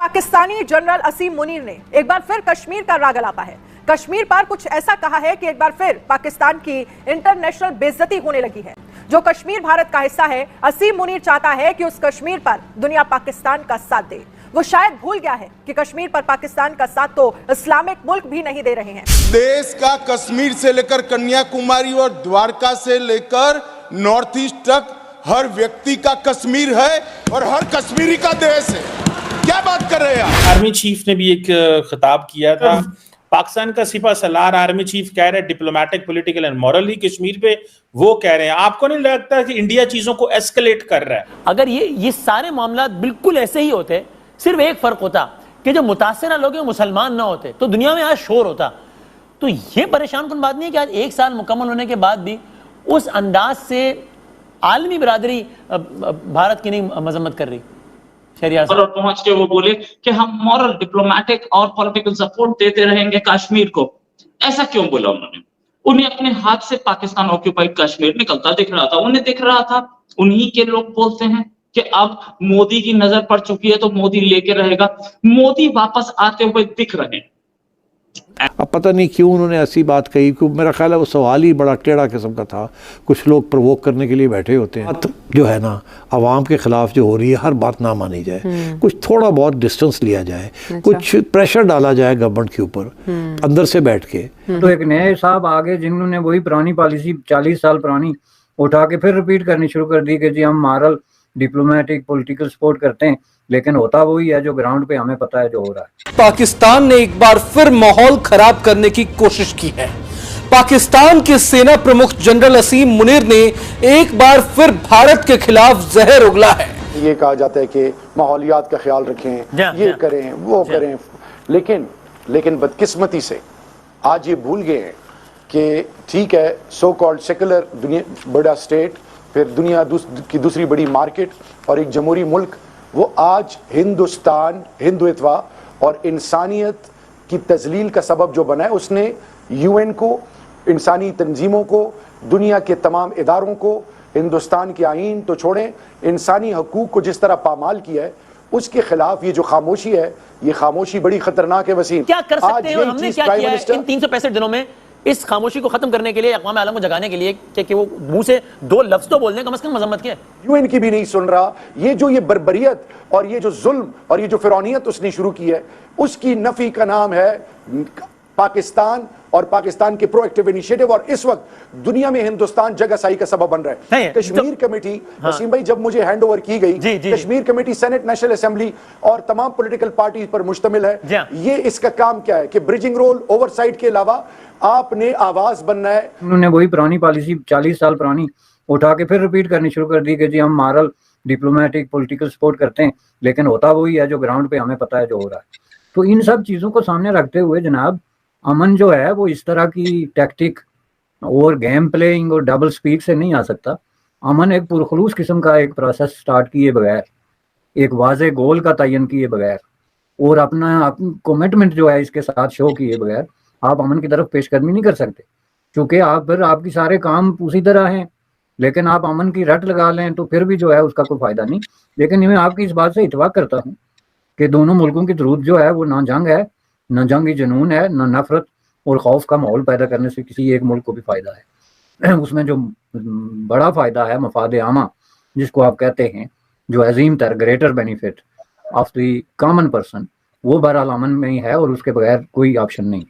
Pakistani general असीम मुनीर ने एक बार फिर कश्मीर का राग अलापा है। कश्मीर पर कुछ ऐसा कहा है कि एक बार फिर पाकिस्तान की इंटरनेशनल बेइज्जती होने लगी है। जो कश्मीर भारत का हिस्सा है, असीम मुनीर चाहता है कि उस कश्मीर पर दुनिया पाकिस्तान का साथ दे। वो शायद भूल गया है कि कश्मीर पर पाकिस्तान का साथ तो इस्लामिक मुल्क भी नहीं दे रहे हैं। देश का कश्मीर से लेकर कन्याकुमारी और द्वारका से लेकर नॉर्थ ईस्ट तक हर व्यक्ति का कश्मीर है और हर कश्मीरी का देश है। क्या बात कर रहे हैं? आर्मी चीफ ने भी एक खिताब किया था। पाकिस्तान का सिपा सलार आर्मी चीफ कह रहे हैं diplomatic, political and morally Kashmir पे वो कह रहे हैं। आपको नहीं लगता कि इंडिया चीजों को एस्केलेट कर रहा है? अगर ये सारे मामला बिल्कुल ऐसे ही होते, सिर्फ एक फर्क होता कि जो मुतासिर लोग हैं मुसलमान ना होते तो दुनिया में आज शोर होता। तो ये परेशान कुन बात नहीं है कि आज एक साल मुकम्मल होने के बाद भी उस अंदाज से आलमी बरादरी भारत की नहीं मजम्मत कर रही। और पहुंच के वो बोले कि हम मॉरल, डिप्लोमेटिक और पॉलिटिकल सपोर्ट देते रहेंगे कश्मीर को। ऐसा क्यों बोला उन्होंने? उन्हें अपने हाथ से पाकिस्तान ऑक्यूपाइड कश्मीर निकलता दिख रहा था। उन्हें दिख रहा था, उन्हीं के लोग बोलते हैं कि अब मोदी की नजर पड़ चुकी है तो मोदी लेके रहेगा। मोदी वापस आते हुए दिख रहे हैं। अब पता नहीं क्यों उन्होंने ऐसी बात कही कि मेरा ख्याल है वो सवाल ही बड़ा टेढ़ा किस्म का था। कुछ लोग प्रवोक करने के लिए बैठे होते हैं। जो है ना, आवाम के खिलाफ जो हो रही है, हर बात ना मानी जाए, कुछ थोड़ा बहुत डिस्टेंस लिया जाए, कुछ प्रेशर डाला जाए गवर्नमेंट के ऊपर अंदर से बैठ के। तो एक नए साहब आगे जिन्होंने वही पुरानी पॉलिसी 40 साल पुरानी उठा के फिर रिपीट करनी शुरू कर दी कि जी हम मॉरल, डिप्लोमेटिक, पॉलिटिकल सपोर्ट करते हैं, लेकिन होता वही है जो ग्राउंड पे हमें पता है जो हो रहा है। पाकिस्तान ने एक बार फिर माहौल खराब करने की कोशिश की है। पाकिस्तान के सेना प्रमुख जनरल असीम मुनीर ने एक बार फिर भारत के खिलाफ जहर उगला है। ये कहा जाता है कि माहौलियात का ख्याल रखें, ये करें, वो करें, लेकिन बदकिस्मती से आज ये भूल गए हैं कि ठीक है, सो कॉल्ड सेकुलर दुनिया, बड़ा स्टेट, फिर दुनिया की दूसरी बड़ी मार्केट और एक जमहूरी मुल्क, वो आज हिंदुस्तान, हिंदुत्व और इंसानियत की तजलील का सबब जो बना है, उसने यूएन को, इंसानी तंजीमों को, दुनिया के तमाम इदारों को, हिंदुस्तान के आईन तो छोड़ें, इंसानी हकूक को जिस तरह पामाल किया है, उसके खिलाफ ये जो खामोशी है, ये खामोशी बड़ी खतरनाक है। वसीम, क्या कर सकते हैं और हमने क्या किया है इन 365 दिनों में इस खामोशी को खत्म करने के लिए, अक़वाम आलम को जगाने के लिए कि वो मुंह से 2 लफ्ज तो बोलने, कम से कम मजम्मत के। यूएन की भी नहीं सुन रहा। ये जो ये बर्बरियत और ये जो जुल्म और ये जो फिरौनियत उसने शुरू की है, उसकी नफी का नाम है पाकिस्तान और पाकिस्तान के प्रोएक्टिव इनिशिएटिव। और इस वक्त दुनिया में हिंदुस्तान जगहसाई का सबब बन रहा है। कश्मीर कमेटी, वसीम भाई, जब मुझे हैंड ओवर की गई, Kashmir committee senate, national assembly और तमाम पॉलिटिकल पार्टी पर मुश्तमिल है। ये इसका काम क्या है कि ब्रिजिंग रोल, ओवरसाइट के अलावा आपने आवाज बनना है। उन्होंने वही पुरानी पॉलिसी 40 साल पुरानी उठा के फिर रिपीट करनी शुरू कर दी कि जी हम मॉरल, डिप्लोमेटिक, पॉलिटिकल सपोर्ट करते हैं, लेकिन होता वही है जो ग्राउंड पे हमें पता है जो हो रहा है। तो इन सब चीज़ों को सामने रखते हुए जनाब, अमन जो है वो इस तरह की टैक्टिक और गेम प्लेइंग और डबल स्पीक से नहीं आ सकता। अमन एक पुरखलूस किस्म का एक प्रोसेस स्टार्ट किए बगैर, एक वाज़े गोल का तयन किए बगैर और अपना कमिटमेंट जो है इसके साथ शो किए बगैर आप अमन की तरफ पेशकदमी नहीं कर सकते। क्योंकि आप फिर आपकी सारे काम उसी तरह हैं, लेकिन आप अमन की रट लगा लें तो फिर भी जो है उसका कोई फ़ायदा नहीं। लेकिन मैं आपकी इस बात से इत्तफाक करता हूँ कि दोनों मुल्कों की ज़रूरत जो है वो ना जंग है, ना जंगी जुनून है, ना नफरत और खौफ का माहौल पैदा करने से किसी एक मुल्क को भी फ़ायदा है। उसमें जो बड़ा फ़ायदा है मफाद आमा जिसको आप कहते हैं, जो अजीम तर greater benefit of the common person, वो बहरहाल अमन में ही है और उसके बगैर कोई ऑप्शन नहीं।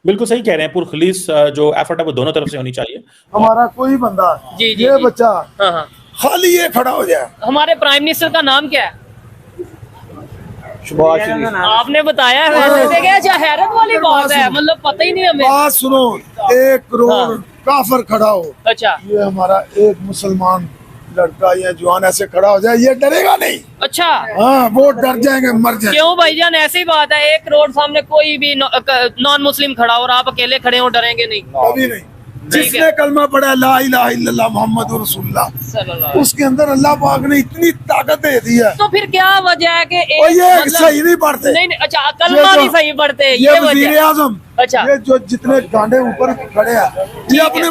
बिल्कुल सही कह रहे हैं। पुरखलीस जो एफर्ट है वो दोनों तरफ से होनी चाहिए। हमारा कोई बंदा ये बच्चा खाली ये खड़ा हो जाए। हमारे प्राइम मिनिस्टर का नाम क्या है? आपने बताया है, क्या हैरत वाली बात है, मतलब पता ही नहीं हमें। बात सुनो, 1 करोड़ काफिर खड़ा हो, अच्छा, ये हमारा एक मुसलमान लड़का या जवान ऐसे खड़ा हो जाए, ये डरेगा नहीं। अच्छा, हाँ, वो डर जाएंगे, मर जाएंगे। क्यों भाईजान, ऐसी बात है 1 करोड़ सामने कोई भी नॉन मुस्लिम खड़ा हो और आप अकेले खड़े हो, डरेंगे नहीं? कभी नहीं। जिसने कलमा पढ़ा ला इलाहा इल्लल्लाह मुहम्मदुर रसूलुल्लाह, उसके अंदर अल्लाह पाक ने इतनी ताकत दे दी है। तो फिर क्या वजह है कि ये सही नहीं पढ़ते? नहीं, अच्छा, कलमा नहीं सही पढ़ते, ये वज़ीर आज़म, अच्छा, ये जो जितने गांडे ऊपर खड़े हैं, ये अपने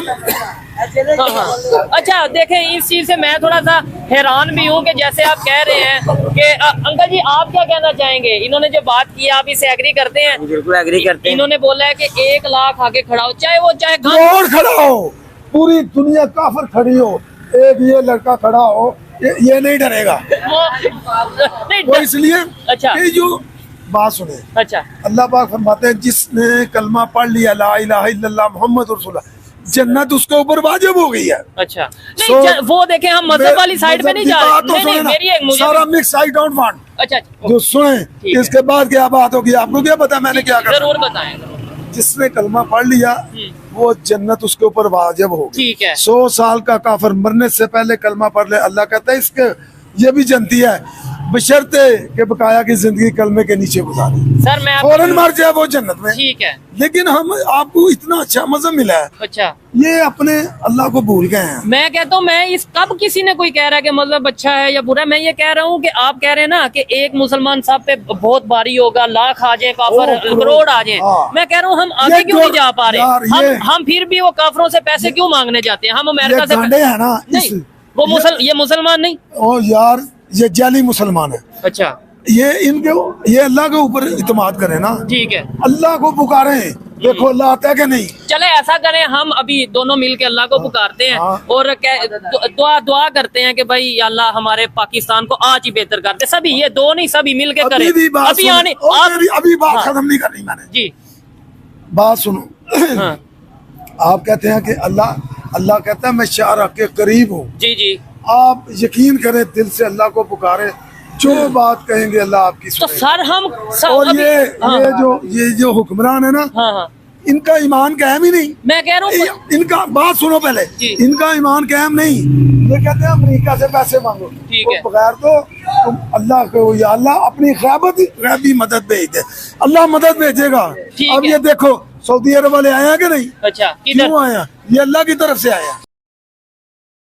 अच्छा देखें, इस चीज से मैं थोड़ा सा हैरान भी हूँ कि जैसे आप कह रहे हैं कि अंकल जी आप क्या कहना चाहेंगे, इन्होंने जो बात की आप इससे एग्री करते हैं? बिल्कुल एग्री करते हैं। इन्होंने बोला है कि 1 लाख आके खड़ा हो, चाहे और खड़ा हो, पूरी दुनिया काफिर खड़ी हो, एक ये लड़का खड़ा हो, ये नहीं डरेगा वो इसलिए अच्छा कि जो बात सुने, अच्छा अल्लाह पाक फरमाते हैं जिसने कलमा पढ़ लिया ला इलाहा इल्लल्लाह मुहम्मद रसूलुल्लाह, जन्नत उसके ऊपर वाजिब हो गई है। अच्छा नहीं, वो देखें हम मजहब वाली साइड पे नहीं जा रहे, नहीं, मेरी एक मुझे सारा मिक्स आई डोंट वांट। अच्छा जो सुने इसके बाद क्या बात होगी, आपको क्या पता मैंने क्या कहा? जरूर बताएं। जिसने कलमा पढ़ लिया वो जन्नत उसके ऊपर वाजिब होगी। ठीक है। 100 साल का काफिर मरने से पहले कलमा पढ़ ले, अल्लाह कहता है इसके ये भी जनती है बशर्ते के बकाया की जिंदगी कलमे के नीचे गुजारे, सर मैं फौरन मर जाए वो जन्नत में। ठीक है, लेकिन हम आपको इतना अच्छा मज़ा मिला है, अच्छा ये अपने अल्लाह को भूल गए हैं। मैं कहता हूँ, मैं इस कब किसी ने कोई कह रहा है कि मतलब अच्छा है या बुरा है, मैं ये कह रहा हूँ कि आप कह रहे हैं ना कि एक मुसलमान साहब पे बहुत भारी होगा, लाख आ जाए काफिर, करोड़ आ जाए। मैं कह रहा हूँ हम आगे क्यों नहीं जा पा रहे, हम फिर भी वो काफिरों से पैसे क्यों मांगने जाते हैं? हम अमेरिका से है ना, नहीं वो ये मुसलमान नहीं, ओ यार ये जाली मुसलमान है। अच्छा ये अल्लाह के ऊपर इत्मीनान करें ना, ठीक है, अल्लाह को पुकारे, देखो अल्लाह आता है कि नहीं। चले ऐसा करें, हम अभी दोनों मिलके अल्लाह को पुकारते हैं और दुआ करते हैं कि भाई अल्लाह हमारे पाकिस्तान को आज ही बेहतर कर दे। सभी ये दो नहीं, सभी मिलके करें। अभी आने अभी बात खत्म नहीं करनी मैंने जी, बात सुनो। हाँ। आप कहते हैं कि अल्लाह कहता है मैं शाह के करीब हूँ। जी जी, आप यकीन करें, दिल से अल्लाह को पुकारे, जो बात कहेंगे अल्लाह आपकी तो सर हम और ये जो हुक्मरान है ना, हाँ, इनका ईमान कायम ही नहीं। मैं कह रहा हूँ इनका बात सुनो पहले, इनका ईमान कायम नहीं। ये कहते हैं अमेरिका से पैसे मांगो, ठीक है, बगैर तो तुम अल्लाह को या अल्लाह अपनी गैबी मदद भेज दे, अल्लाह मदद भेजेगा। अब ये देखो सऊदी अरब वाले आए हैं कि नहीं? अच्छा क्यों आया? ये अल्लाह की तरफ से आया।